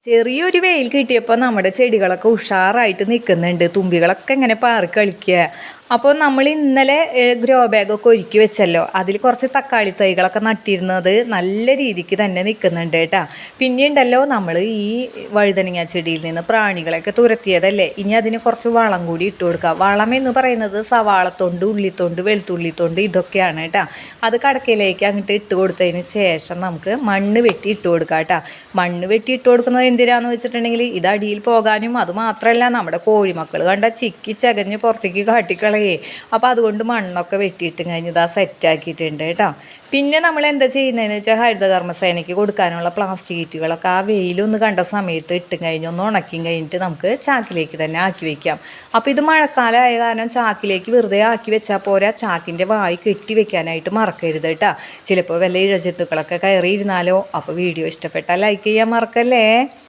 ചെറിയൊരു വെയിൽ കിട്ടിയപ്പോൾ നമ്മുടെ ചെടികളൊക്കെ ഉഷാറായിട്ട് നിൽക്കുന്നുണ്ട്. തുമ്പികളൊക്കെ ഇങ്ങനെ പാറി കളിക്കുക. അപ്പോൾ നമ്മൾ ഇന്നലെ ഗ്രോ ബാഗൊക്കെ ഒരുക്കി വെച്ചല്ലോ, അതിൽ കുറച്ച് തക്കാളി തൈകളൊക്കെ നട്ടിരുന്നത് നല്ല രീതിക്ക് തന്നെ നിൽക്കുന്നുണ്ട് കേട്ടോ. പിന്നെ ഉണ്ടല്ലോ, നമ്മൾ ഈ വഴുതനങ്ങ ചെടിയിൽ നിന്ന് പ്രാണികളൊക്കെ തുരത്തിയതല്ലേ, ഇനി അതിന് കുറച്ച് വളം കൂടി ഇട്ട് കൊടുക്കുക. വളം എന്ന് പറയുന്നത് സവാളത്തൊണ്ട്, ഉള്ളിത്തൊണ്ട്, വെളുത്തുള്ളിത്തൊണ്ട് ഇതൊക്കെയാണ് കേട്ടോ. അത് കടക്കയിലേക്ക് അങ്ങോട്ട് ഇട്ട് കൊടുത്തതിന് ശേഷം നമുക്ക് മണ്ണ് വെട്ടി ഇട്ട് കൊടുക്കാം കേട്ടോ. മണ്ണ് വെട്ടി ഇട്ട് കൊടുക്കുന്നത് എന്തിനാന്ന് വെച്ചിട്ടുണ്ടെങ്കിൽ ഇത് അടിയിൽ പോകാനും, അതുമാത്രമല്ല നമ്മുടെ കോഴിമക്കൾ കണ്ട ചിക്കി ചകഞ്ഞ് പുറത്തേക്ക് കാട്ടിക്കളയേ. അപ്പോൾ അതുകൊണ്ട് മണ്ണൊക്കെ വെട്ടിയിട്ട് കഴിഞ്ഞ് ഇതാ സെറ്റാക്കിയിട്ടുണ്ട് കേട്ടോ. പിന്നെ നമ്മൾ എന്താ ചെയ്യുന്നതെന്ന് വെച്ചാൽ ഹരിതകർമ്മസേനയ്ക്ക് കൊടുക്കാനുള്ള പ്ലാസ്റ്റിക് കിറ്റുകളൊക്കെ ആ വെയിലൊന്ന് കണ്ട സമയത്ത് ഇട്ടും കഴിഞ്ഞ് ഒന്ന് ഉണക്കി കഴിഞ്ഞിട്ട് നമുക്ക് ചാക്കിലേക്ക് തന്നെ ആക്കി വെക്കാം. അപ്പോൾ ഇത് മഴക്കാലമായ കാരണം ചാക്കിലേക്ക് വെറുതെ ആക്കി വെച്ചാൽ പോരാ, ചാക്കിൻ്റെ വായി കെട്ടി വെക്കാനായിട്ട് മറക്കരുത് കേട്ടോ. ചിലപ്പോൾ വല്ല ഇഴജന്തുക്കളൊക്കെ കയറിയിരുന്നാലോ. അപ്പോൾ വീഡിയോ ഇഷ്ടപ്പെട്ടാൽ ലൈക്ക് ചെയ്യാൻ മറക്കല്ലേ.